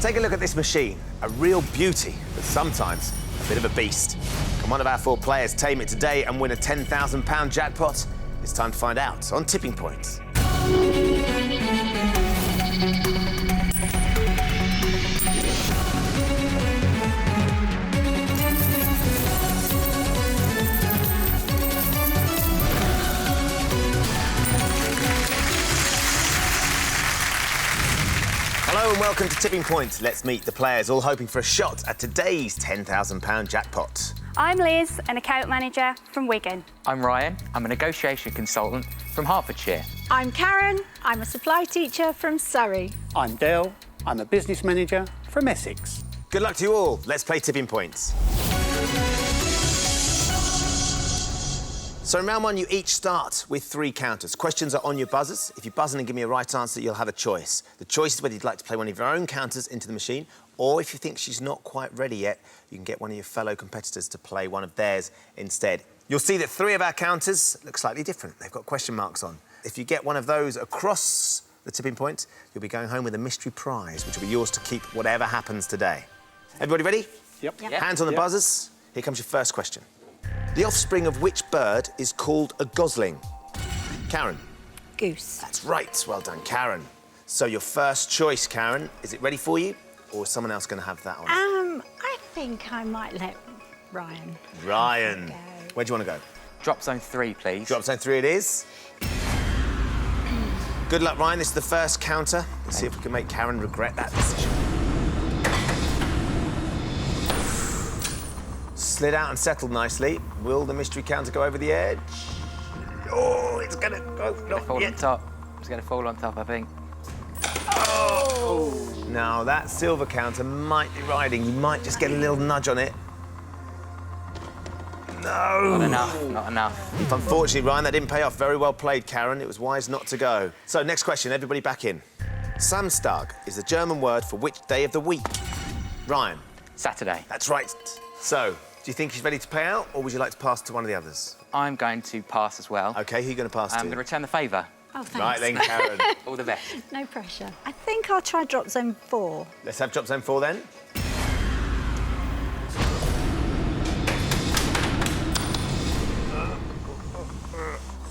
Take a look at this machine. A real beauty, but sometimes a bit of a beast. Can one of our 4 players tame it today and win a £10,000 jackpot? It's time to find out on Tipping Point. Hello and welcome to Tipping Point. Let's meet the players, all hoping for a shot at today's £10,000 jackpot. I'm Liz, an account manager from Wigan. I'm Ryan. I'm a negotiation consultant from Hertfordshire. I'm Karen. I'm a supply teacher from Surrey. I'm Dale. I'm a business manager from Essex. Good luck to you all. Let's play Tipping Points. So in round 1, you each start with 3 counters. Questions are on your buzzers. If you buzz in and give me a right answer, you'll have a choice. The choice is whether you'd like to play one of your own counters into the machine, or if you think she's not quite ready yet, you can get one of your fellow competitors to play one of theirs instead. You'll see that 3 of our counters look slightly different. They've got question marks on. If you get one of those across the tipping point, you'll be going home with a mystery prize, which will be yours to keep whatever happens today. Everybody ready? Yep. Hands on the buzzers. Here comes your first question. The offspring of which bird is called a gosling? Karen. Goose. That's right. Well done, Karen. So your first choice, Karen, is it ready for you, or is someone else going to have that on? I think I might let Ryan. Ryan. Where do you want to go? Drop zone 3, please. Drop zone 3 it is. Good luck, Ryan. This is the first counter. Let's see if we can make Karen regret that decision. Slid out and settled nicely. Will the mystery counter go over the edge? Oh, it's going to go. Not Fall yet. on top. It's going to fall on top, I think. Oh! Now, that silver counter might be riding. You might just get a little nudge on it. No! Not enough, not enough. Unfortunately, Ryan, that didn't pay off. Very well played, Karen. It was wise not to go. So, next question. Everybody back in. Samstag is the German word for which day of the week? Ryan. Saturday. That's right. So, do you think she's ready to pay out, or would you like to pass to one of the others? I'm going to pass as well. OK, who are you going to pass to? I'm going to return the favour. Oh, thanks. Right then, Karen. All the best. No pressure. I think I'll try drop zone 4. Let's have drop zone 4 then. Is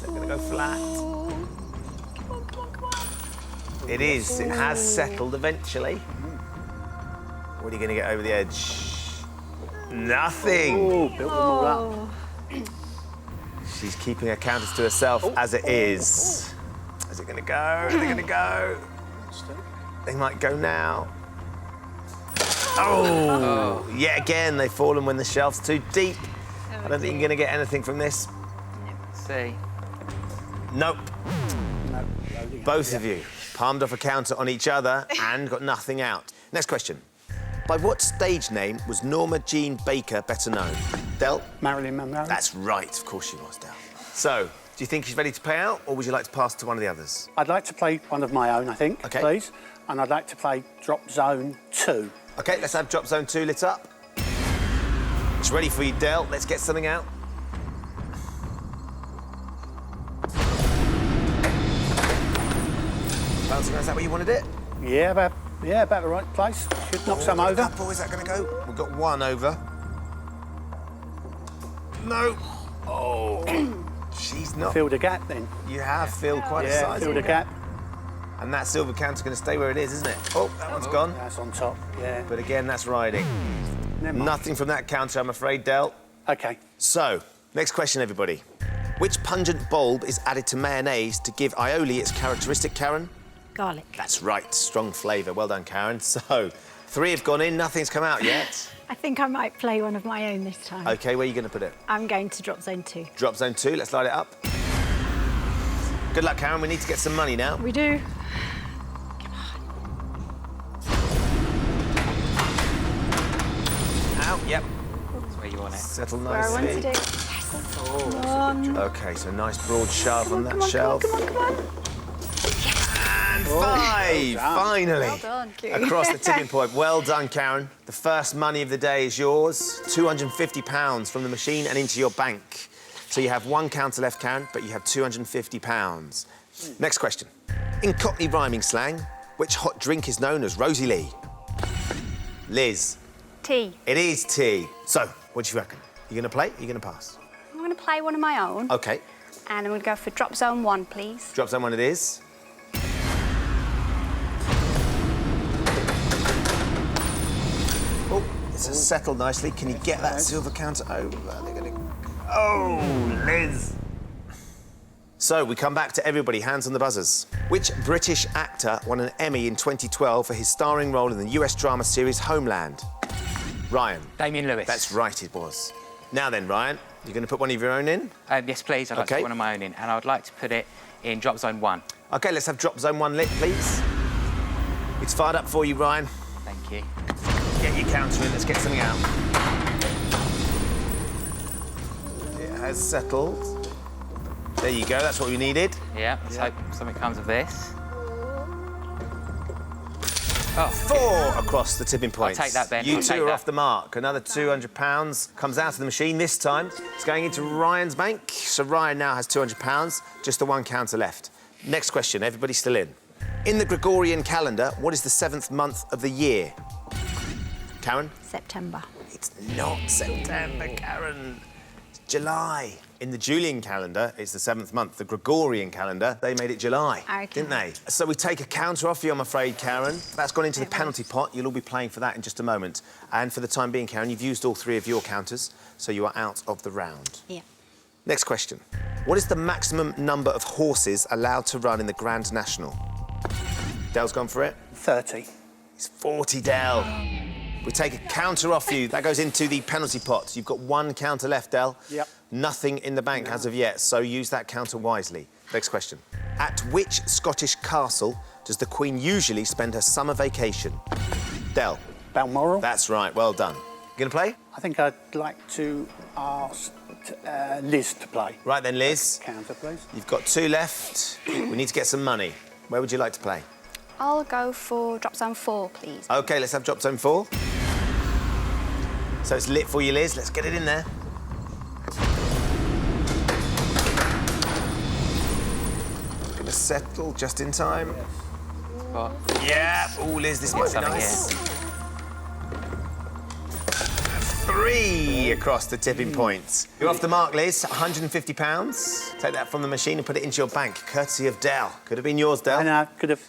that going to go flat? Come on, come on, come on. It is. It has settled eventually. What are you going to get over the edge? Nothing. Oh, built them all up. She's keeping her counters to herself as it is. Is it going to go? Are they going to go? They might go now. Oh! Yet again, they've fallen when the shelf's too deep. I don't think you're going to get anything from this. Let's see. Nope. No, Both of you palmed off a counter on each other and got nothing out. Next question. By what stage name was Norma Jean Baker better known? Del? Marilyn Monroe. That's right, of course she was, Del. So, do you think she's ready to pay out, or would you like to pass to one of the others? I'd like to play one of my own, I think, OK. please. And I'd like to play drop zone 2. OK, let's have drop zone 2 lit up. It's ready for you, Del. Let's get something out. Bouncing, is that where you wanted it? Yeah, about the right place. Should knock some over. Couple, is that going to go? We've got one over. No. Oh. She's not. Filled a gap then. You have filled quite a Yeah, sizable filled a gap. And that silver counter's going to stay where it is, isn't it? Oh, that one's gone. That's on top, yeah. But again, that's riding. Never mind. Nothing from that counter, I'm afraid, Del. OK. So, next question, everybody. Which pungent bulb is added to mayonnaise to give aioli its characteristic, Karen? Garlic. That's right, strong flavour. Well done, Karen. So, 3 have gone in, nothing's come out yet. I think I might play one of my own this time. OK, where are you going to put it? I'm going to drop zone 2. Drop zone 2, let's light it up. Good luck, Karen. We need to get some money now. We do. Out, yep. That's where you want it. Settle Where I nicely. wanted it. Come on. OK, so nice broad shove on that Come on, shelf. come on, come on. And 5, finally. Well done. Across the tipping point. Well done, Karen. The first money of the day is yours. £250 from the machine and into your bank. So you have 1 counter left, Karen, but you have £250. Next question. In Cockney rhyming slang, which hot drink is known as Rosie Lee? Liz. T. It is T. So, what do you reckon? You going to play? Are you going to pass? I'm going to play one of my own. OK. And I'm going to go for drop zone 1, please. Drop zone 1 it is. Oh, this has settled nicely. Can you get that silver counter over? They're going to... Oh, Liz. So, we come back to everybody. Hands on the buzzers. Which British actor won an Emmy in 2012 for his starring role in the US drama series Homeland? Ryan. Damien Lewis. That's right, it was. Now then, Ryan, you're going to put one of your own in? Yes, please. I'd like to put one of my own in, and I would like to put it in drop zone 1. OK, let's have drop zone 1 lit, please. It's fired up for you, Ryan. Thank you. Get your counter in. Let's get something out. It has settled. There you go. That's what we needed. Yeah, let's hope something comes of this. Oh, 4 across the tipping points. I'll take that, Ben. You I'll two take are that. off the mark. Another £200 comes out of the machine. This time, it's going into Ryan's bank. So Ryan now has £200. Just the one counter left. Next question. Everybody's still in. In the Gregorian calendar, what is the 7th month of the year? Karen? September. It's not September, Karen. It's July. In the Julian calendar, it's the 7th month. The Gregorian calendar, they made it July, Okay. didn't they? So we take a counter off you, I'm afraid, Karen. That's gone into the penalty pot. You'll all be playing for that in just a moment. And for the time being, Karen, you've used all 3 of your counters, so you are out of the round. Yeah. Next question. What is the maximum number of horses allowed to run in the Grand National? Dell's gone for it. 30. It's 40, Dell. We take a counter off you. That goes into the penalty pot. You've got 1 counter left, Dell. Yep. Nothing in the bank as of yet, so use that counter wisely. Next question. At which Scottish castle does the Queen usually spend her summer vacation? Dell. Balmoral. That's right, well done. You gonna play? I think I'd like to ask Liz to play. Right then, Liz. Counter, please. You've got 2 left. We need to get some money. Where would you like to play? I'll go for drop zone 4, please. OK, let's have drop zone 4. So it's lit for you, Liz. Let's get it in there. Gonna settle just in time. What? Yeah. Oh, Liz, this might be something nice. 3 across the tipping points. You're off the mark, Liz. £150. Take that from the machine and put it into your bank, courtesy of Dell. Could have been yours, Dell. I know, could have.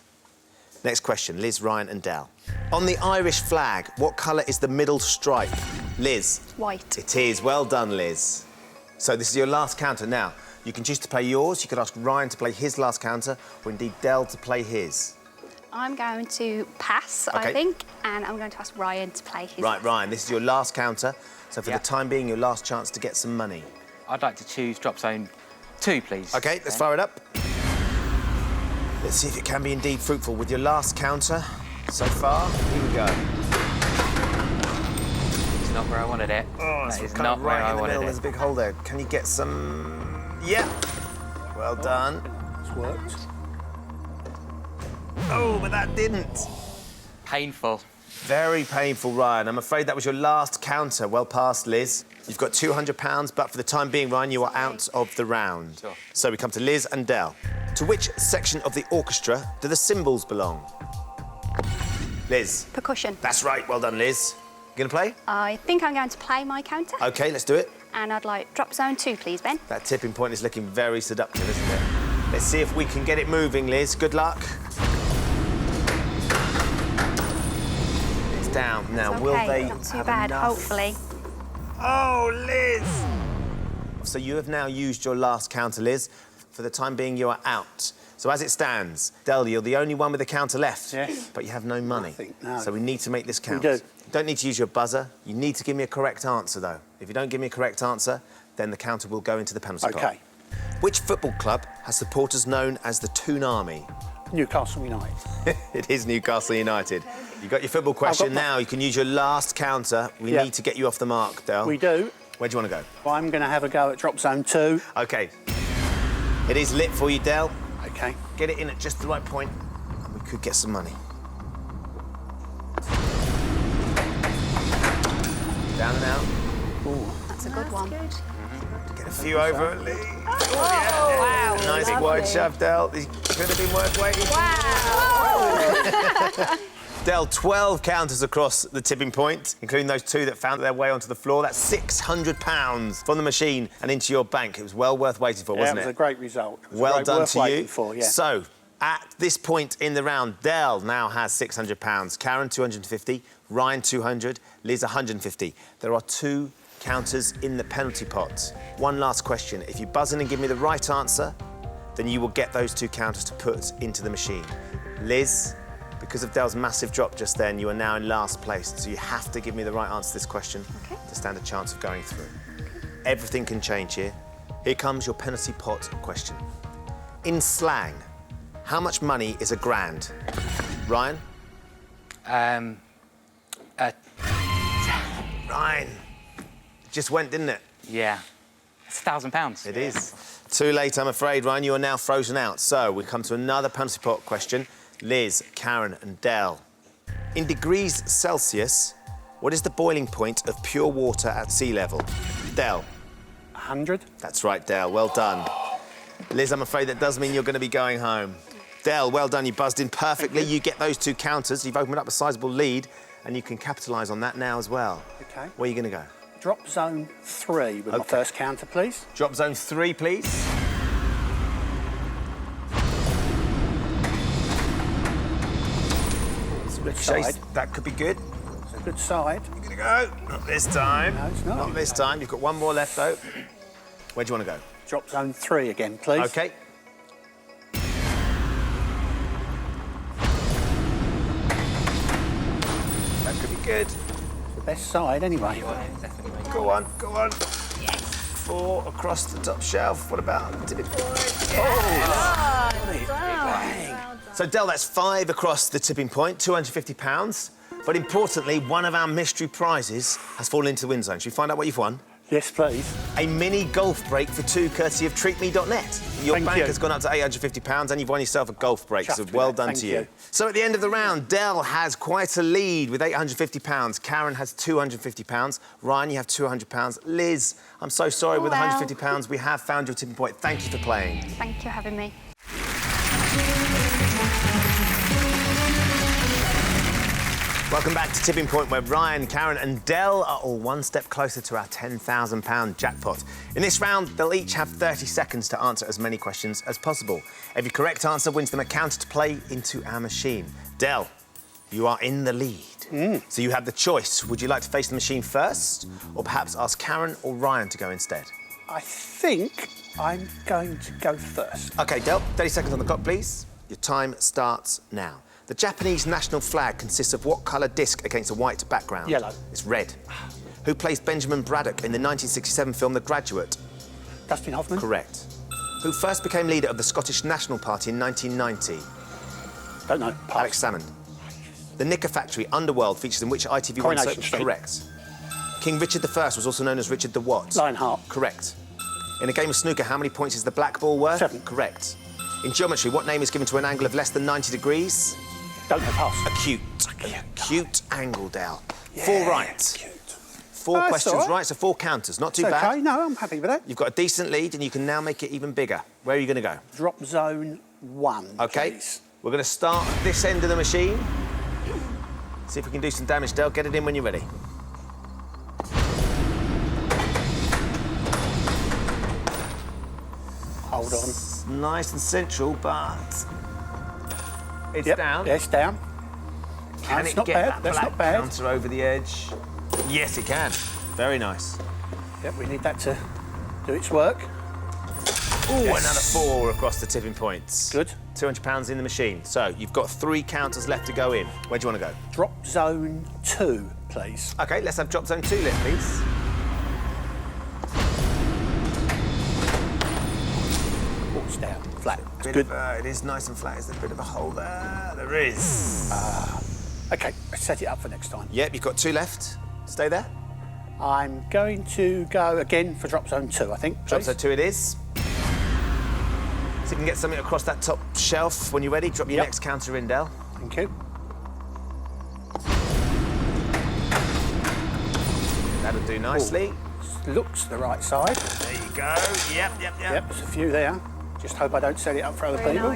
Next question, Liz, Ryan and Dell. On the Irish flag, what colour is the middle stripe? Liz. White. It is. Well done, Liz. So this is your last counter. Now, you can choose to play yours, you could ask Ryan to play his last counter, or indeed Dell to play his. I'm going to pass, I OK. think, and I'm going to ask Ryan to play his. Right, Ryan, this is your last counter. So for Yeah. the time being, your last chance to get some money. I'd like to choose drop zone 2, please. OK, let's fire it up. Let's see if it can be indeed fruitful with your last counter so far. Here we go. It's not where I wanted it. Oh, That it's is kind not of where right I in the wanted middle. it. There's a big hole there. Can you get some... Yeah. Well done. It's worked. Oh, but that didn't. Painful. Very painful, Ryan. I'm afraid that was your last counter. Well passed, Liz. You've got £200, but for the time being, Ryan, you are out of the round. Sure. So we come to Liz and Dell. To which section of the orchestra do the cymbals belong? Liz. Percussion. That's right. Well done, Liz. You gonna play? I think I'm going to play my counter. OK, let's do it. And I'd like drop zone 2, please, Ben. That tipping point is looking very seductive, isn't it? Let's see if we can get it moving, Liz. Good luck. It's down. Now, It's will okay, they not too have bad, enough? hopefully. Oh, Liz! So you have now used your last counter, Liz. For the time being, you are out. So as it stands, Del, you're the only one with a counter left. Yes. But you have no money. Nothing, no. So we need to make this count. do. You don't need to use your buzzer. You need to give me a correct answer, though. If you don't give me a correct answer, then the counter will go into the penalty pot. OK. Which football club has supporters known as the Toon Army? Newcastle United. It is Newcastle United. You got your football question my- now. You can use your last counter. We Yeah. need to get you off the mark, Del. We do. Where do you want to go? I'm going to have a go at drop zone 2. OK. It is lit for you, Del. OK. Get it in at just the right point, and we could get some money. Down and out. That's a good one. Get a few over at least. Wow. Nice wide shove, Del. This could have been worth waiting. Wow. Del, 12 counters across the tipping point, including those 2 that found their way onto the floor. That's £600 from the machine and into your bank. It was well worth waiting for, wasn't it it? was a great result. It was Well done worth to you. waiting for, yeah. So, at this point in the round, Del now has £600, Karen 250, Ryan 200, Liz 150. There are 2 counters in the penalty pot. One last question. If you buzz in and give me the right answer, then you will get those 2 counters to put into the machine. Liz, because of Del's massive drop just then, you are now in last place, so you have to give me the right answer to this question to stand a chance of going through. Everything can change here. Here comes your penalty pot question. In slang, how much money is a grand? Ryan? Ryan. It just went, didn't it? Yeah. It's £1,000. It is. Too late, I'm afraid, Ryan. You are now frozen out. So we come to another penalty pot question. Liz, Karen and Del. In degrees Celsius, what is the boiling point of pure water at sea level? Del. 100. That's right, Del. Well done. Liz, I'm afraid that does mean you're going to be going home. Del, well done. You buzzed in perfectly. You get those 2 counters. You've opened up a sizable lead, and you can capitalise on that now as well. OK. Where are you going to go? Drop zone 3 with my first counter, please. Drop zone 3, please. It's a good Chase, side. that could be good. It's a good side. You're going to go. Not this time. No, it's not. Not this time. You've got 1 more left, though. Where do you want to go? Drop zone 3 again, please. OK. That could be good. It's the best side, anyway. Go on, go on. Yes. 4 across the top shelf. What about the tipping point? Oh! So, Del, that's 5 across the tipping point, £250. But importantly, one of our mystery prizes has fallen into the win zone. Should we find out what you've won? Yes, please. A mini golf break for 2, courtesy of treatme.net. Your Thank bank you. has gone up to £850 and you've won yourself a golf break, so Chuffed well with that. done Thank to you. you. So at the end of the round, Del has quite a lead with £850. Karen has £250. Ryan, you have £200. Liz, I'm so sorry, with Well. £150, we have found your tipping point. Thank you for playing. Thank you for having me. Welcome back to Tipping Point, where Ryan, Karen and Del are all 1 step closer to our £10,000 jackpot. In this round, they'll each have 30 seconds to answer as many questions as possible. Every correct answer wins them a counter to play into our machine. Del, you are in the lead. So you have the choice. Would you like to face the machine first, or perhaps ask Karen or Ryan to go instead? I think I'm going to go first. OK, Del, 30 seconds on the clock, please. Your time starts now. The Japanese national flag consists of what colour disc against a white background? Yellow. It's red. Who plays Benjamin Braddock in the 1967 film The Graduate? Dustin Hoffman. Correct. Who first became leader of the Scottish National Party in 1990? Don't know. Pass. Alex Salmond. The Knicker Factory Underworld features in which ITV1 Coronation soap? Street. Correct. King Richard I was also known as Richard the what? Lionheart. Correct. In a game of snooker, how many points is the black ball worth? 7. Correct. In geometry, what name is given to an angle of less than 90 degrees? Don't know. Pass. Acute. Acute angle, Del. Yeah, 4 right. cute. 4 That's questions all right. right, so 4 counters. Not too It's bad. OK. No, I'm happy with that. You've got a decent lead and you can now make it even bigger. Where are you going to go? Drop zone 1, OK. please. We're going to start at this end of the machine. See if we can do some damage, Del. Get it in when you're ready. Hold on. It's nice and central, but it's Yep. down. Yeah, it's down. Can That's it not get bad. that That's black not bad. counter over the edge? Yes, it can. Very nice. Yep, we need that to do its work. Oh, Yes. another 4 across the tipping points. Good. £200 in the machine. So you've got 3 counters left to go in. Where do you want to go? Drop zone 2, please. OK, let's have drop zone 2 left, please. Oh, it's down. Flat. It's Bit good. of, it is nice and flat. Is there a bit of a hole there? There is. OK, let's set it up for next time. Yep, you've got 2 left. Stay there. I'm going to go again for drop zone 2, I think. Drop please. zone 2 it is. So you can get something across that top shelf when you're ready. Drop your Yep. next counter in, Del. Thank you. That'll do nicely. Looks the right side. There you go. Yep. Yep, there's a few there. Just hope I don't set it up for other people.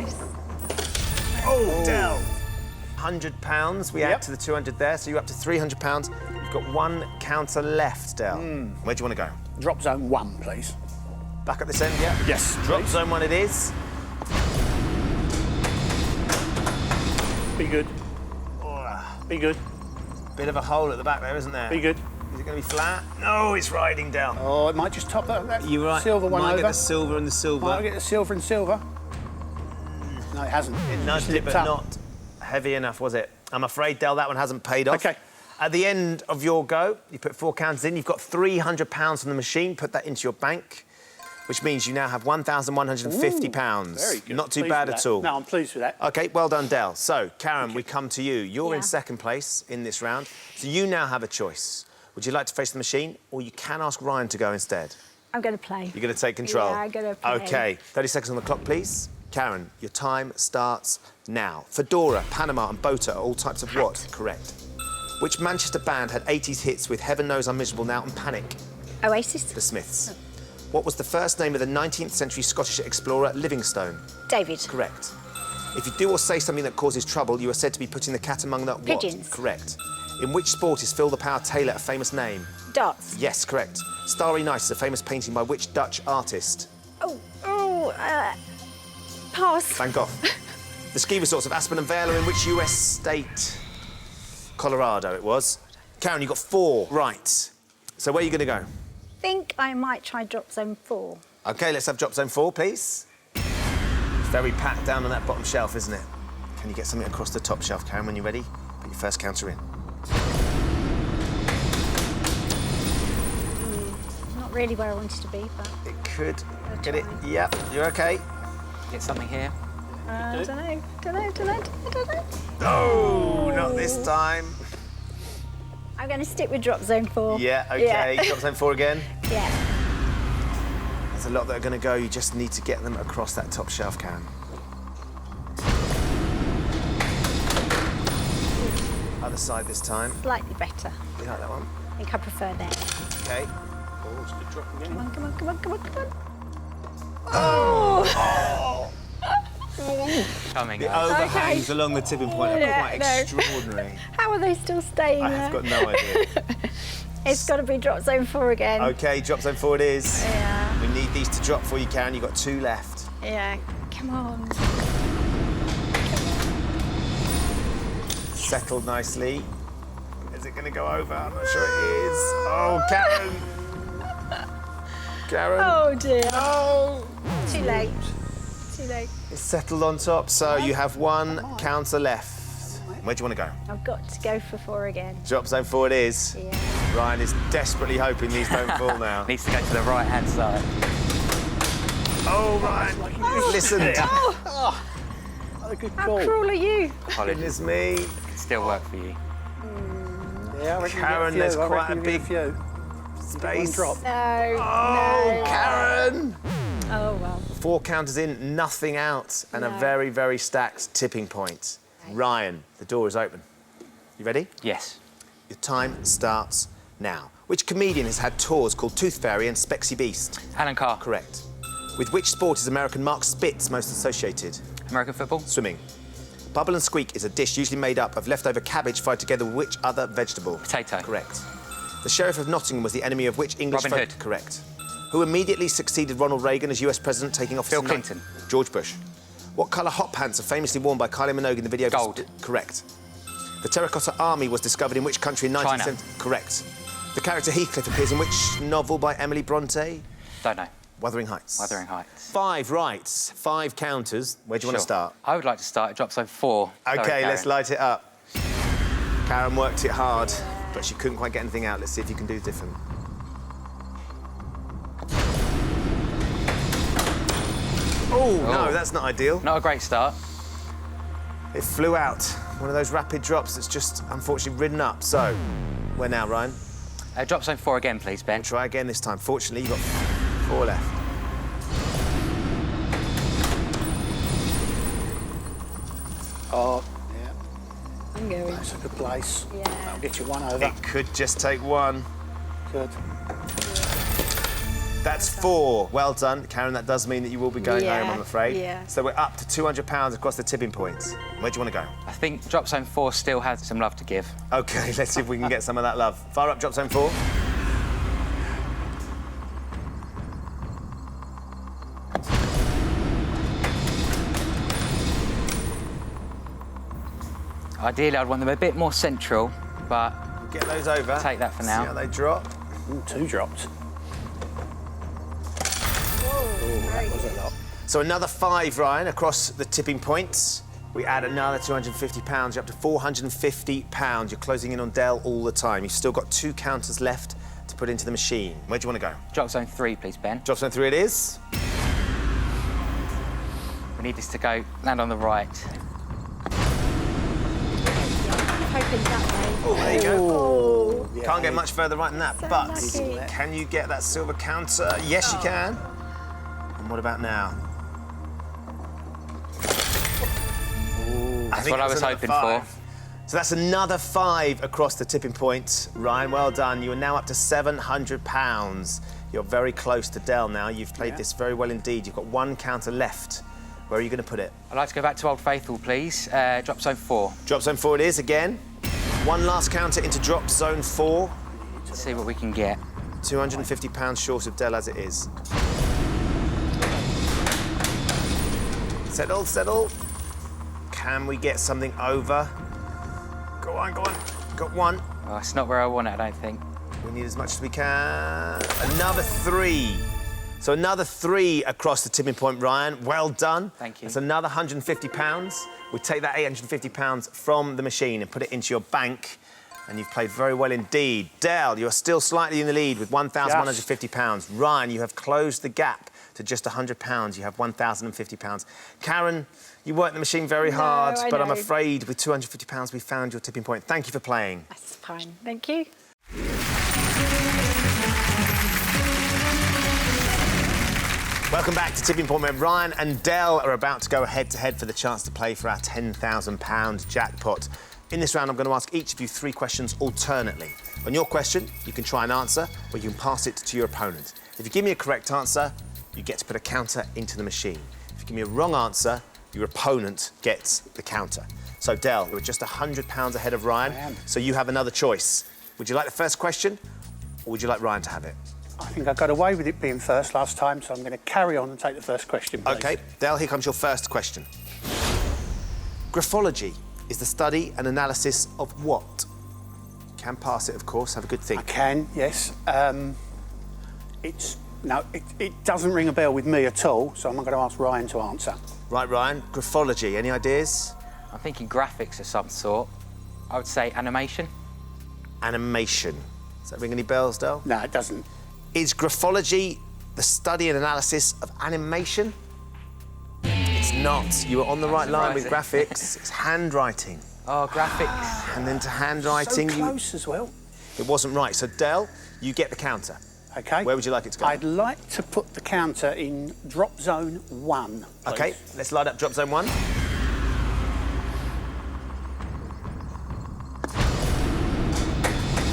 Oh, Del. £100. We add to the 200 there, so you're up to £300. You've got one counter left, Del. Where do you want to go? Drop zone 1, please. Back at this end, yeah? Yes, Drop please. zone 1 it is. Be good. Be good. Bit of a hole at the back there, isn't there? Be good. Is it going to be flat? No, it's riding down. Oh, it might just top that You're right. silver one Might over. get the silver and the silver. Might get the silver and silver. No, it hasn't. It nudged Just it, but lipped up. not heavy enough, was it? I'm afraid, Del, that one hasn't paid off. OK. At the end of your go, you put 4 counters in. You've got £300 from the machine. Put that into your bank, which means you now have £1,150. Very good. Not too Pleased bad with at that. all. No, I'm pleased with that. OK, well done, Del. So, Karen, we come to you. You're in Yeah. second place in this round, so you now have a choice. Would you like to face the machine, or you can ask Ryan to go instead? I'm going to play. You're going to take control? Yeah, I'm gonna play. OK, 30 seconds on the clock, please. Karen, your time starts now. Fedora, Panama and Bota are all types of what? Correct. Which Manchester band had 80s hits with Heaven Knows I'm Miserable Now and Panic? Oasis. The Smiths. What was the first name of the 19th century Scottish explorer Livingstone? David. Correct. If you do or say something that causes trouble, you are said to be putting the cat among the what? Pigeons. Correct. In which sport is Phil the Power Taylor a famous name? Darts. Yes, correct. Starry Night is a famous painting by which Dutch artist? Pass. Van Gogh. The ski resorts of Aspen and Vale are in which US state? Colorado it was. Karen, you got 4 right. So where are you going to go? Think I might try drop zone 4. OK, let's have drop zone 4, please. It's very packed down on that bottom shelf, isn't it? Can you get something across the top shelf, Karen, when you're ready? Put your first counter in. Not really where I wanted to be, but It could I'll get it. try. Yep, you're OK. Get something here. I don't know. Oh, not this time. I'm going to stick with drop zone 4. Yeah, OK. Drop zone 4 again. Yeah. There's a lot that are going to go. You just need to get them across that top shelf, Karen. Other side this time. Slightly better. You like that one? I think I prefer that. OK. Oh, it's a good drop again. Come on. Coming The up. overhangs along the tipping point are Yeah, quite no. extraordinary. How are they still staying I there? have got no idea. It's got to be drop zone 4 again. OK, drop zone 4 it is. Yeah. We need these to drop for you, Karen. You've got 2 left. Yeah. Come on. Settled nicely. Is it going to go over? I'm not sure it is. Oh, Karen. Karen. Oh dear. Oh. Too late. Too late. It's settled on top, so you have 1 counter left. Where do you want to go? I've got to go for 4 again. Drop zone 4 it is. Yeah. Ryan is desperately hoping these don't fall now. Needs to go to the right-hand side. Oh, Ryan. Listen. Oh, a good How call. cruel are you? Goodness me. Could still work for you. Yeah, I reckon Karen, you get there's I quite reckon a you get big few. space. One drop. No. Oh, no. Karen. Oh well. 4 counters in, nothing out, and a No. very, very stacked tipping point. Ryan, the door is open. You ready? Yes. Your time starts now. Which comedian has had tours called Tooth Fairy and Spexy Beast? Alan Carr. Correct. With which sport is American Mark Spitz most associated? American football. Swimming. Bubble and squeak is a dish usually made up of leftover cabbage fried together with which other vegetable? Potato. Correct. The Sheriff of Nottingham was the enemy of which English Robin folk? Hood. Correct. Who immediately succeeded Ronald Reagan as US president, taking office Bill in Clinton. George Bush. What colour hot pants are famously worn by Kylie Minogue in the video? Gold. Correct. The Terracotta Army was discovered in which country in China. 1970? Correct. The character Heathcliff appears in which novel by Emily Bronte? Don't know. Wuthering Heights. Wuthering Heights. 5 rights, 5 counters. Where do you want to Sure. start? I would like to start at drop zone 4. Sorry, OK, let's Karen. light it up. Karen worked it hard, but she couldn't quite get anything out. Let's see if you can do different. Oh, no, Oh. that's not ideal. Not a great start. It flew out. One of those rapid drops that's just, unfortunately, ridden up. So, where now, Ryan? Drop zone 4 again, please, Ben. Try again this time. Fortunately, you've got 4 left. Oh, yeah. I'm going. That's a good place. Yeah. That'll get you 1 over. It could just take 1. Good. That's 4. Well done. Karen, that does mean that you will be going home, I'm afraid. Yeah. So we're up to £200 across the tipping points. Where do you want to go? I think drop zone 4 still has some love to give. OK, let's see if we can get some of that love. Fire up drop zone 4. Ideally, I'd want them a bit more central, but Get those over. take that for now. See how they drop. Ooh, 2 dropped. Oh, that was a lot. So another 5, Ryan, across the tipping points. We add another £250. You're up to £450. You're closing in on Dell all the time. You've still got 2 counters left to put into the machine. Where do you want to go? Drop zone 3, please, Ben. Drop zone 3 it is. We need this to go land on the right. Hoping that way. Oh, there you go. Oh, yeah. Can't get much further right than that, So but lucky. can you get that silver counter? Yes, you can. And what about now? That's what I was hoping for. So that's another 5 across the tipping point. Ryan, well done. You are now up to £700. You're very close to Dell now. You've played this very well indeed. You've got 1 counter left. Where are you going to put it? I'd like to go back to Old Faithful, please. Drop zone 4. Drop zone 4 it is again. 1 last counter into drop zone 4. Let's see what we can get. £250 short of Dell as it is. Settle, settle. Can we get something over? Go on, go on. Got 1. Oh, it's not where I want it, I don't think. We need as much as we can. Another 3. So another 3 across the tipping point, Ryan. Well done. Thank you. That's another £150. We take that £850 from the machine and put it into your bank. And you've played very well indeed. Dale, you're still slightly in the lead with £1,150. Ryan, you have closed the gap to just £100. You have £1,050. Karen, you worked the machine very hard, I but I'm know. afraid with £250 we found your tipping point. Thank you for playing. That's fine. Thank you. Welcome back to Tipping Point, where Ryan and Dell are about to go head-to-head for the chance to play for our £10,000 jackpot. In this round, I'm going to ask each of you 3 questions alternately. On your question, you can try and answer, or you can pass it to your opponent. If you give me a correct answer, you get to put a counter into the machine. If you give me a wrong answer, your opponent gets the counter. So, Dell, you're just £100 ahead of Ryan, I am. so you have another choice. Would you like the first question, or would you like Ryan to have it? I think I got away with it being first last time, so I'm going to carry on and take the first question, please. OK, Dale, here comes your first question. Graphology is the study and analysis of what? You can pass it, of course. Have a good think. I can, yes. It doesn't ring a bell with me at all, so I'm going to ask Ryan to answer. Right, Ryan, graphology, any ideas? I'm thinking graphics of some sort. I would say animation. Animation. Does that ring any bells, Dale? No, it doesn't. Is graphology the study and analysis of animation? It's not. You were on the right line with surprising. graphics. It's handwriting. Oh, graphics. And then to handwriting, So close as well. it wasn't right. So, Dale, you get the counter. OK. Where would you like it to go? I'd like to put the counter in drop zone 1, please. OK, let's light up drop zone 1.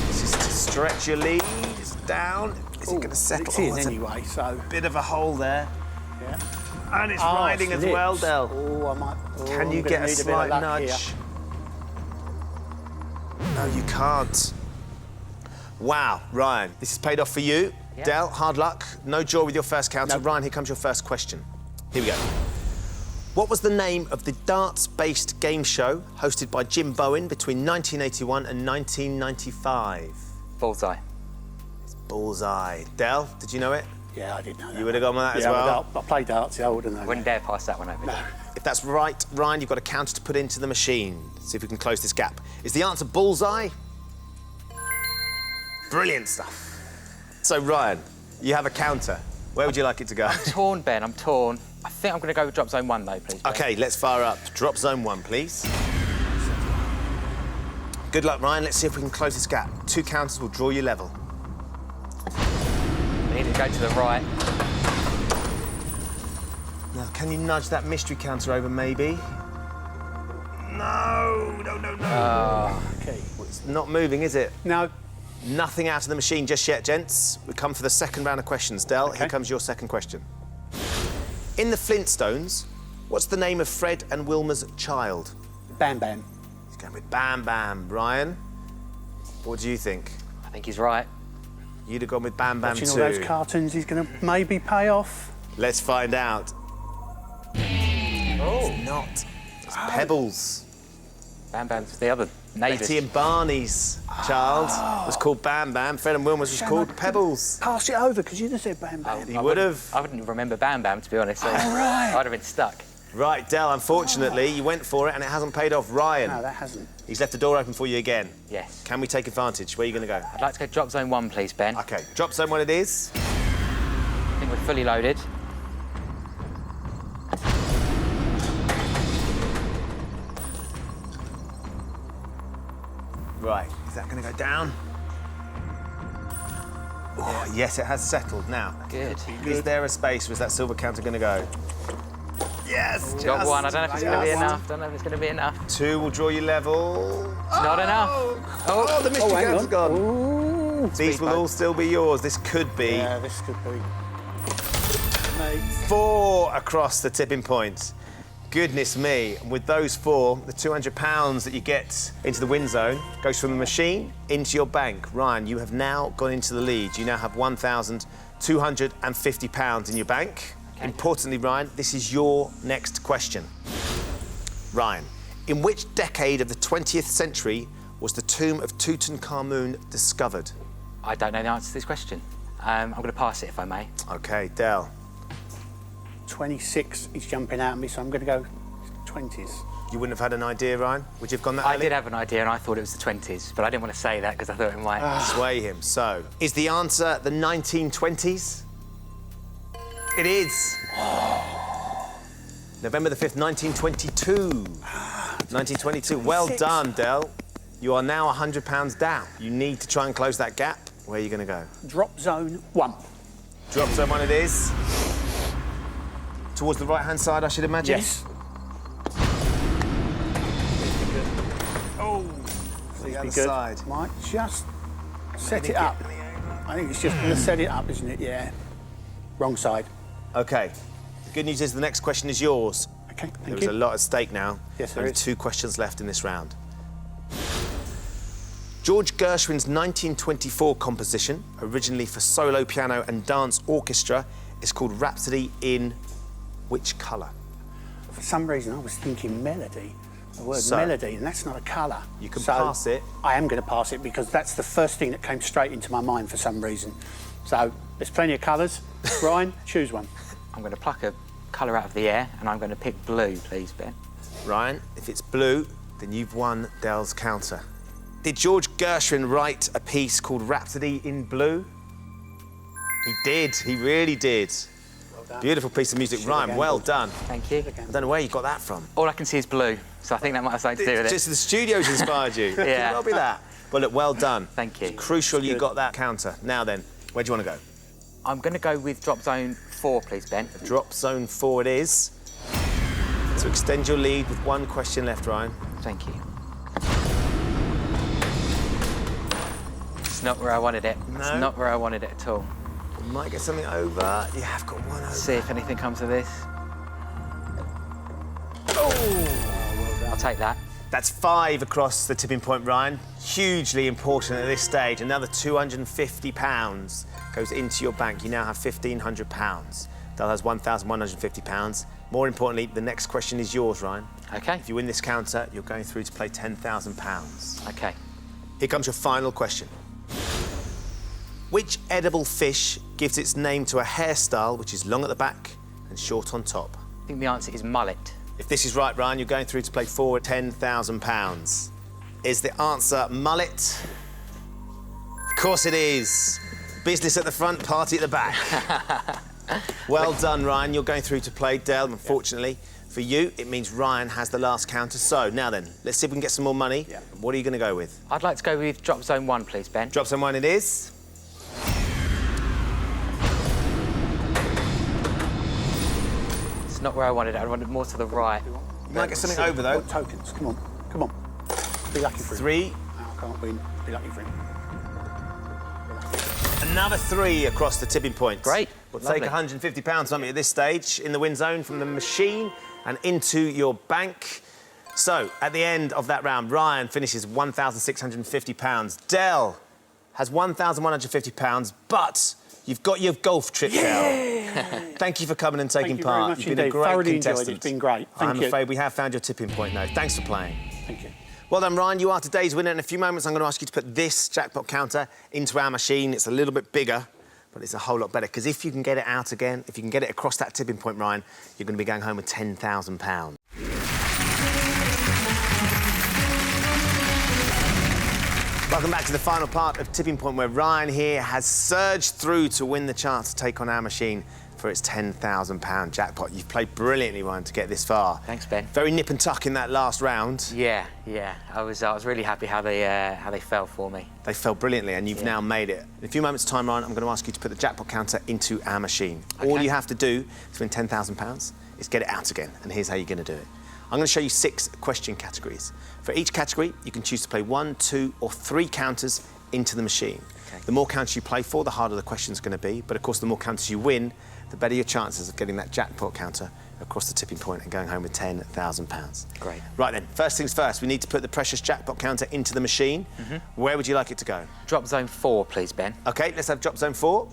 This is to stretch your lead. It's down. Is it going to settle? It's in there's anyway, so... a bit of a hole there. Yeah. And it's riding as well, Del. Oh, I might... Can you get a slight nudge? No, you can't. Wow, Ryan, this has paid off for you. Yeah. Del, hard luck. No joy with your first counter. No. Ryan, here comes your first question. Here we go. What was the name of the darts-based game show hosted by Jim Bowen between 1981 and 1995? Bullseye. Bullseye. Del, did you know it? Yeah, I did know that. You would have gone with that as Yeah, well? I played darts, yeah, I would have known Wouldn't that. dare pass that one over. No. If that's right, Ryan, you've got a counter to put into the machine. See if we can close this gap. Is the answer bullseye? Brilliant stuff. So, Ryan, you have a counter. Where would you like it to go? Torn, Ben, I'm torn. I think I'm going to go with drop zone 1, though, please, Ben. OK, let's fire up. Drop zone 1, please. Good luck, Ryan. Let's see if we can close this gap. 2 counters will draw you level. We need to go to the right. Now, can you nudge that mystery counter over, maybe? No. OK. It's not moving, is it? No. Nothing out of the machine just yet, gents. We come for the second round of questions. Del, Okay. here comes your second question. In the Flintstones, what's the name of Fred and Wilma's child? Bam Bam. He's going with Bam Bam. Ryan, what do you think? I think he's right. You'd have gone with Bam Bam Watching too. all those cartoons, he's going to maybe pay off. Let's find out. Oh. It's not. It's Pebbles. Bam Bam's the other neighbours. Betty and Barney's child was called Bam Bam. Fred and Wilma's was called Pebbles. Pass it over, because you'd have said Bam Bam. He would have. I wouldn't remember Bam Bam, to be honest. So right. I'd have been stuck. Right, Del, unfortunately, you went for it and it hasn't paid off. Ryan, No, that hasn't. he's left the door open for you again. Yes. Can we take advantage? Where are you going to go? I'd like to go drop zone 1, please, Ben. OK, drop zone one it is. I think we're fully loaded. Right, is that going to go down? Oh, yes, it has settled now. Good. Is there a space? Was that silver counter going to go? Yes, Got just. one. I don't know if it's going to be just. enough. Don't know if it's going to be enough. Two will draw you level. Not enough. Oh, the mystery hang counter's on. gone. Ooh. These will all still be yours. This could be Yeah, this could be. Mate. 4 across the tipping point. Goodness me. And with those 4, the £200 that you get into the win zone goes from the machine into your bank. Ryan, you have now gone into the lead. You now have £1,250 in your bank. Okay. Importantly, Ryan, this is your next question. Ryan, in which decade of the 20th century was the tomb of Tutankhamun discovered? I don't know the answer to this question. I'm going to pass it, if I may. OK, Del. 26 is jumping out at me, so I'm going to go 20s. You wouldn't have had an idea, Ryan? Would you have gone that I early? did have an idea, and I thought it was the 20s, but I didn't want to say that because I thought it might... Sway him. So, is the answer the 1920s? It is. November the 5th, 1922. 1922. Well 26. done, Del. You are now £100 down. You need to try and close that gap. Where are you going to go? Drop zone 1. Drop zone one it is. Towards the right-hand side, I should imagine? Yes. Oh, the Be other good. side. Might just set it up. I think it's just going to set it up, isn't it? Yeah. Wrong side. OK. The good news is the next question is yours. OK, thank There you. is a lot at stake now. Yes, there Only is. 2 questions left in this round. George Gershwin's 1924 composition, originally for solo piano and dance orchestra, is called Rhapsody in which colour? For some reason, I was thinking melody. The word So, melody, and that's not a colour. you can So pass it. I am going to pass it because that's the first thing that came straight into my mind for some reason. So there's plenty of colours. Ryan, choose one. I'm going to pluck a colour out of the air, and I'm going to pick blue, please, Ben. Ryan, if it's blue, then you've won Del's counter. Did George Gershwin write a piece called Rhapsody in Blue? He did. He really did. Well done. Beautiful piece of music. Should've Ryan, well gambled. done. Thank you. I don't know where you got that from. All I can see is blue, so I think that might have something to do with it. Just the studio's inspired you. Could Yeah. well be that. But look, well done. Thank you. It's crucial you good. got that counter. Now then, where do you want to go? I'm going to go with drop zone 4, please, Ben. Drop zone 4 it is. To extend your lead with 1 question left, Ryan. Thank you. It's not where I wanted it. It's No? not where I wanted it at all. You might get something over. You have got 1 over. See if anything comes of this. I'll take that. That's 5 across the tipping point, Ryan. Hugely important at this stage. Another £250 goes into your bank. You now have £1,500. Del has £1,150. More importantly, the next question is yours, Ryan. OK. If you win this counter, you're going through to play £10,000. OK. Here comes your final question. Which edible fish gives its name to a hairstyle which is long at the back and short on top? I think the answer is mullet. If this is right, Ryan, you're going through to play for £10,000. Is the answer mullet? Of course it is. Business at the front, party at the back. Well done, Ryan. You're going through to play Del. Unfortunately, for you, it means Ryan has the last counter. So, now then, let's see if we can get some more money. Yeah. What are you going to go with? I'd like to go with drop zone 1, please, Ben. Drop some one it is. It's not where I wanted it. I wanted more to the right. You might get something over, though. What tokens? Come on. Come on. Be lucky for him. 3. Oh, I can't win. Be lucky for him. Another 3 across the tipping point. Great. We'll Lovely. take £150 from you at this stage in the win zone from the machine and into your bank. So, at the end of that round, Ryan finishes £1,650. Del has £1,150, but you've got your golf trip, Del. Thank you for coming and taking Thank you part. very much You've been a indeed. great Thoroughly contestant. enjoyed it. It's been great. Thank I'm you. afraid we have found your tipping point now. Thanks for playing. Thank you. Well done, Ryan. You are today's winner. In a few moments, I'm going to ask you to put this jackpot counter into our machine. It's a little bit bigger, but it's a whole lot better, because if you can get it out again, if you can get it across that tipping point, Ryan, you're going to be going home with £10,000. Welcome back to the final part of Tipping Point, where Ryan here has surged through to win the chance to take on our machine for its £10,000 jackpot. You've played brilliantly, Ryan, to get this far. Thanks, Ben. Very nip and tuck in that last round. Yeah. I was really happy how they fell for me. They fell brilliantly, and you've now made it. In a few moments' time, Ryan, I'm going to ask you to put the jackpot counter into our machine. Okay. All you have to do to win £10,000 is get it out again, and here's how you're going to do it. I'm going to show you 6 question categories. For each category, you can choose to play 1, 2, or 3 counters into the machine. Okay. The more counters you play for, the harder the question's going to be. But of course, the more counters you win, the better your chances of getting that jackpot counter across the tipping point and going home with £10,000. Great. Right then, first things first, we need to put the precious jackpot counter into the machine. Where would you like it to go? Drop zone 4, please, Ben. OK, let's have drop zone 4.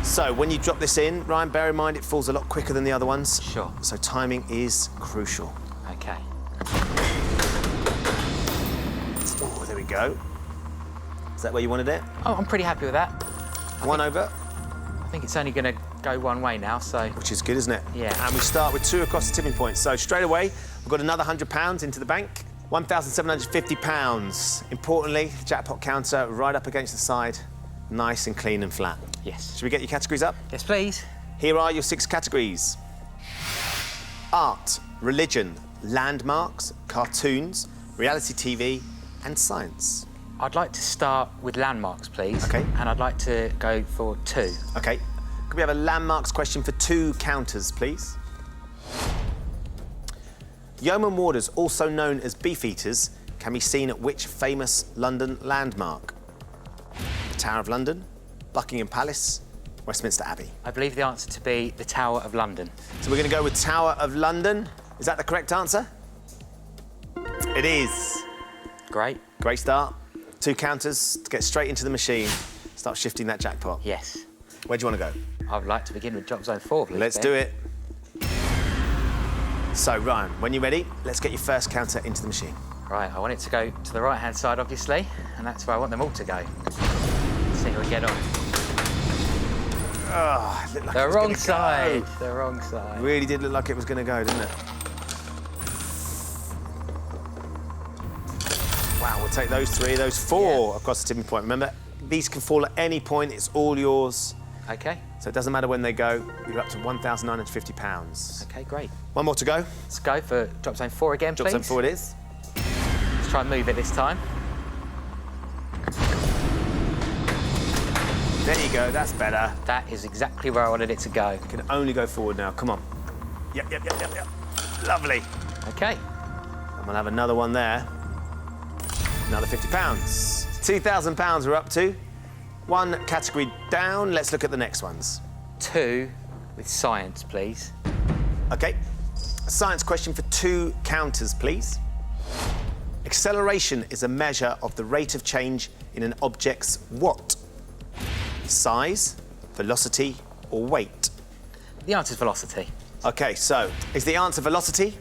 So, when you drop this in, Ryan, bear in mind it falls a lot quicker than the other ones. Sure. So timing is crucial. OK. Oh, there we go. Is that where you wanted it? Oh, I'm pretty happy with that. One over, I think it's only going to go one way now, so... which is good, isn't it? Yeah. And we start with 2 across the tipping point. So straight away, we've got another £100 into the bank. £1,750. Importantly, the jackpot counter right up against the side, nice and clean and flat. Yes. Should we get your categories up? Yes, please. Here are your 6 categories. Art, religion, landmarks, cartoons, reality TV, and science. I'd like to start with landmarks, please. OK. And I'd like to go for 2. OK. Could we have a landmarks question for 2 counters, please? Yeoman warders, also known as beefeaters, can be seen at which famous London landmark? The Tower of London, Buckingham Palace, Westminster Abbey. I believe the answer to be the Tower of London. So we're going to go with Tower of London. Is that the correct answer? It is. Great. Great start. 2 counters to get straight into the machine. Start shifting that jackpot. Yes. Where do you want to go? I'd like to begin with drop zone 4, please. Let's do it. So, Ryan, when you're ready, let's get your first counter into the machine. Right, I want it to go to the right-hand side, obviously, and that's where I want them all to go. Let's see how we get on. Oh, it looked like The it was wrong gonna side. go. The wrong side. Really did look like it was going to go, didn't it? Wow, we'll take those 3, those 4 across the tipping point. Remember, these can fall at any point. It's all yours. OK. So it doesn't matter when they go. You're up to £1,950. OK, great. One more to go. Let's go for drop zone 4 again, Drop please. zone 4 it is. Let's try and move it this time. There you go, that's better. That is exactly where I wanted it to go. You can only go forward now. Come on. Yep. Lovely. OK. And we'll have another one there. Another £50. £2,000 we're up to. 1 category down. Let's look at the next ones. 2 with science, please. OK. A science question for 2 counters, please. Acceleration is a measure of the rate of change in an object's what? Size, velocity, or weight? The answer's velocity. OK, so is the answer velocity?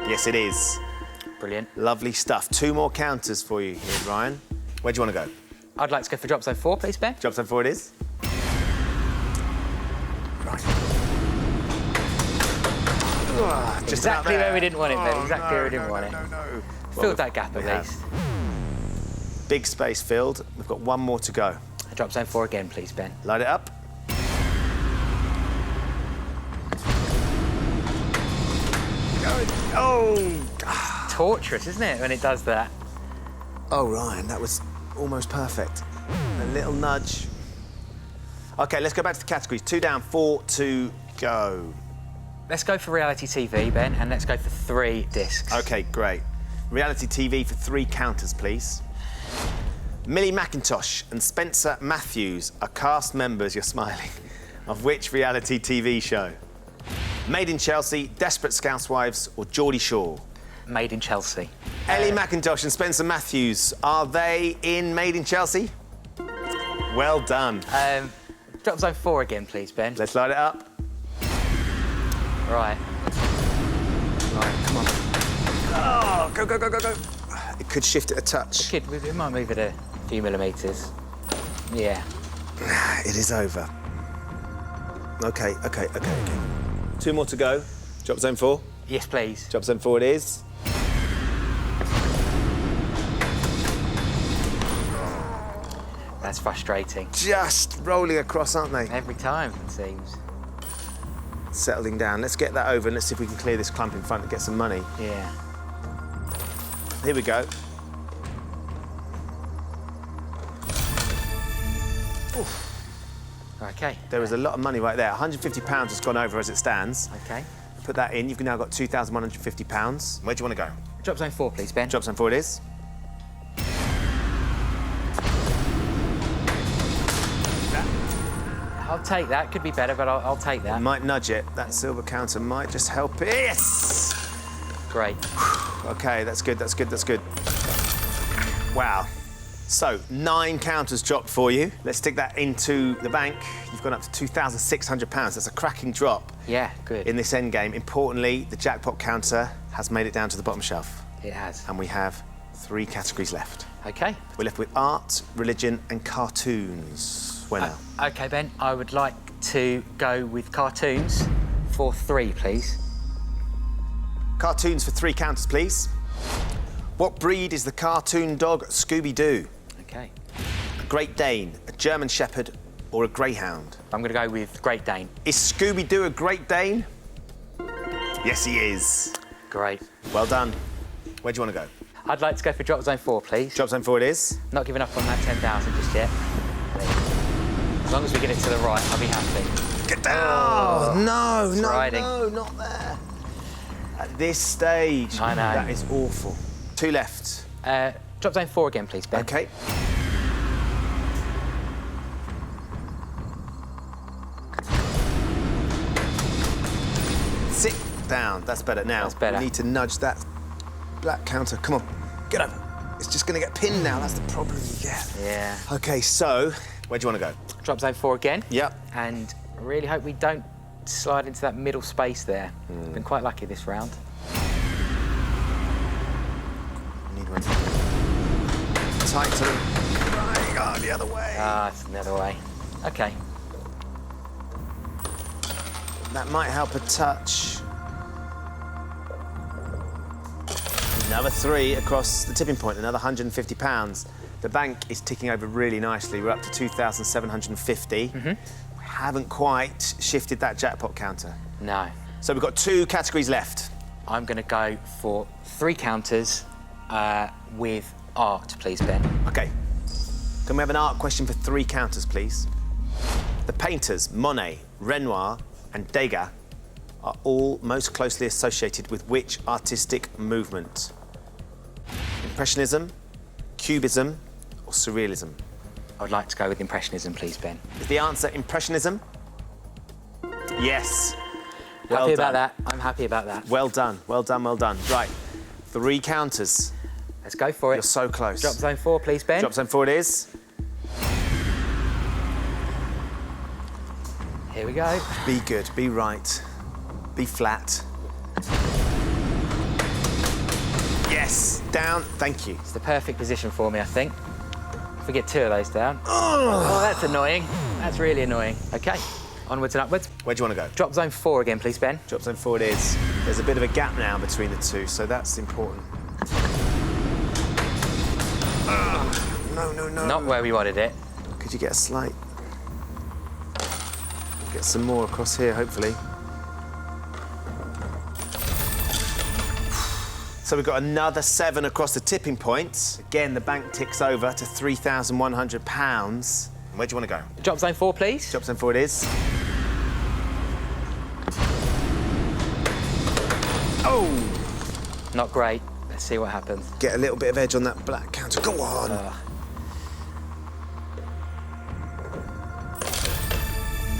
Yes, it is. Brilliant. Lovely stuff. 2 more counters for you here, Ryan. Where do you want to go? I'd like to go for drop zone 4, please, Ben. Drop zone 4 it is. Right. Just Exactly about there. where we didn't want it, Ben. Exactly where we didn't want it. No. Filled that gap at least. Big space filled. We've got 1 more to go. Drop zone 4 again, please, Ben. Light it up. Oh! Torturous, isn't it, when it does that? Oh, Ryan, that was almost perfect. A little nudge. OK, let's go back to the categories. 2 down, 4 to go. Let's go for reality TV, Ben, and let's go for 3 discs. OK, great. Reality TV for 3 counters, please. Millie McIntosh and Spencer Matthews are cast members, you're smiling, of which reality TV show? Made in Chelsea, Desperate Housewives, or Geordie Shore? Made in Chelsea. Ellie McIntosh and Spencer Matthews, are they in Made in Chelsea? Well done. Drop zone 4 again, please, Ben. Let's light it up. Right. Right, come on. Oh, go, go, go, go, go. It could shift it a touch. We might move it a few millimetres. Yeah. It is over. OK. 2 more to go. Drop zone 4. Yes, please. Drop zone 4 it is. That's frustrating. Just rolling across, aren't they? Every time, it seems. Settling down. Let's get that over and let's see if we can clear this clump in front and get some money. Yeah. Here we go. Oof. OK. There was a lot of money right there. £150 has gone over as it stands. OK. Put that in. You've now got £2,150. Where do you want to go? Drop zone 4, please, Ben. Drop zone 4 it is. I'll take that. Could be better, but I'll take that. Might nudge it. That silver counter might just help it. Yes! Great. OK, that's good, that's good, that's good. Wow. So, 9 counters dropped for you. Let's stick that into the bank. You've gone up to £2,600. That's a cracking drop. Yeah, good. In this end game. Importantly, the jackpot counter has made it down to the bottom shelf. It has. And we have 3 categories left. OK. We're left with art, religion and cartoons. Where now? OK, Ben, I would like to go with cartoons for 3, please. Cartoons for 3 counters, please. What breed is the cartoon dog Scooby-Doo? OK. A Great Dane, a German Shepherd or a Greyhound? I'm going to go with Great Dane. Is Scooby-Doo a Great Dane? Yes, he is. Great. Well done. Where do you want to go? I'd like to go for drop zone 4, please. Drop zone 4 it is. Not giving up on that 10,000 just yet. As long as we get it to the right, I'll be happy. Get down! Oh, no, riding. no, not there. At this stage, I know. That is awful. 2 left. Drop zone 4 again, please, Ben. OK. Sit down. That's better. Now, That's better. we need to nudge that black counter. Come on, get over. It's just going to get pinned now. That's the problem you get. Yeah. OK, so where do you want to go? Drop zone 4 again. Yep. And I really hope we don't slide into that middle space there. Been quite lucky this round. Need one. Tighter. Right, oh, the other way. Ah, it's another way. OK. That might help a touch. Another 3 across the tipping point, another £150. The bank is ticking over really nicely. We're up to 2,750. Haven't quite shifted that jackpot counter. No. So we've got 2 categories left. I'm going to go for 3 counters with art, please, Ben. OK. Can we have an art question for 3 counters, please? The painters Monet, Renoir and Degas are all most closely associated with which artistic movement? Impressionism, Cubism or Surrealism? I would like to go with Impressionism, please, Ben. Is the answer Impressionism? Yes. Well Happy done. about that. I'm happy about that. Well done, well done, well done. Right, 3 counters. Let's go for it. You're so close. Drop zone 4, please, Ben. Drop zone 4 it is. Here we go. Be good, be right, be flat. Yes, down, thank you. It's the perfect position for me, I think. If we get 2 of those down. Oh, that's annoying. That's really annoying. OK, onwards and upwards. Where do you want to go? Drop zone 4 again, please, Ben. Drop zone 4 it is. There's a bit of a gap now between the 2, so that's important. No, no, no. Not where we wanted it. Could you get a slight... Get some more across here, hopefully. So we've got another 7 across the tipping point. Again, the bank ticks over to £3,100. Where do you want to go? Drop zone 4, please. Drop zone 4 it is. Oh! Not great. Let's see what happens. Get a little bit of edge on that black counter. Go on!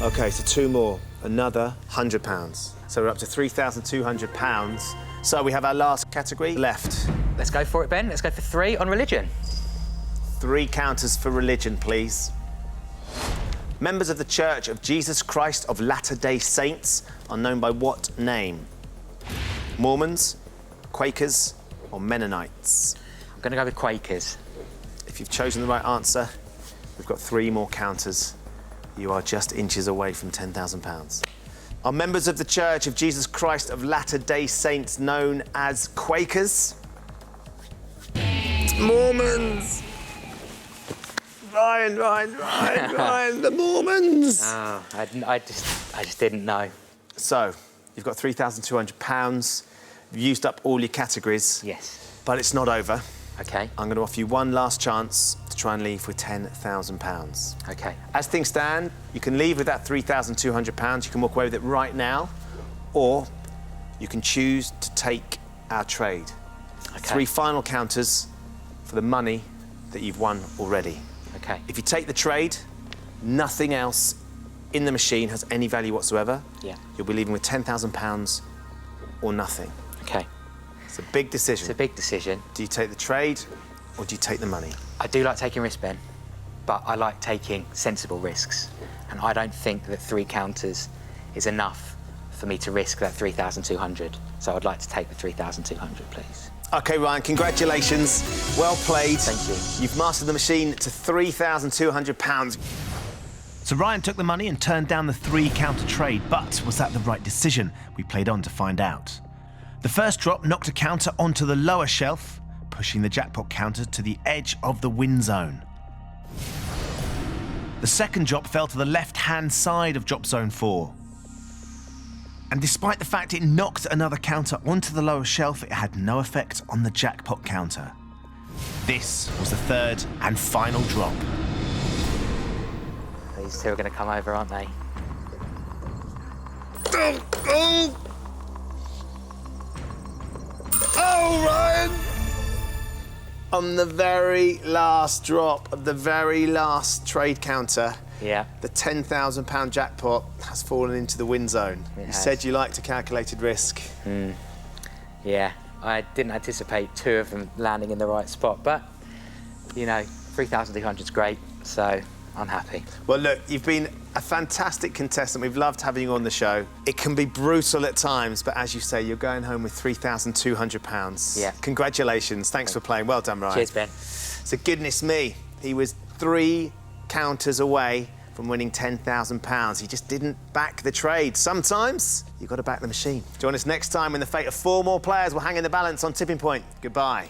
OK, so 2 more. Another £100. So we're up to £3,200. So we have our last category left. Let's go for it, Ben. Let's go for 3 on religion. 3 counters for religion, please. Members of the Church of Jesus Christ of Latter-day Saints are known by what name? Mormons, Quakers, or Mennonites? I'm going to go with Quakers. If you've chosen the right answer, we've got 3 more counters. You are just inches away from £10,000. Are members of the Church of Jesus Christ of Latter-day Saints known as Quakers? Mormons! Ryan, the Mormons! Oh, I just didn't know. So, you've got £3,200. You've used up all your categories. Yes. But it's not over. OK. I'm going to offer you one last chance to try and leave with £10,000. OK. As things stand, you can leave with that £3,200. You can walk away with it right now, or you can choose to take our trade. OK. 3 final counters for the money that you've won already. OK. If you take the trade, nothing else in the machine has any value whatsoever. Yeah. You'll be leaving with £10,000 or nothing. OK. It's a big decision. It's a big decision. Do you take the trade or do you take the money? I do like taking risks, Ben, but I like taking sensible risks. And I don't think that 3 counters is enough for me to risk that 3,200. So I'd like to take the 3,200, please. OK, Ryan, congratulations. Well played. Thank you. You've mastered the machine to £3,200. So Ryan took the money and turned down the 3 counter trade, but was that the right decision? We played on to find out. The first drop knocked a counter onto the lower shelf, pushing the jackpot counter to the edge of the win zone. The second drop fell to the left-hand side of drop zone 4. And despite the fact it knocked another counter onto the lower shelf, it had no effect on the jackpot counter. This was the third and final drop. These 2 are going to come over, aren't they? Oh, Ryan! On the very last drop of the very last trade counter, Yeah. the £10,000 jackpot has fallen into the win zone. It You has. said you liked a calculated risk. Yeah. I didn't anticipate 2 of them landing in the right spot, but, you know, 3,200 is great, so I'm happy. Well, look, you've been a fantastic contestant. We've loved having you on the show. It can be brutal at times, but as you say, you're going home with £3,200. Yeah. Congratulations. Thanks for playing. Well done, Ryan. Cheers, Ben. So, goodness me, he was 3 counters away from winning £10,000. He just didn't back the trade. Sometimes you've got to back the machine. Join us next time when the fate of 4 more players will hang in the balance on Tipping Point. Goodbye.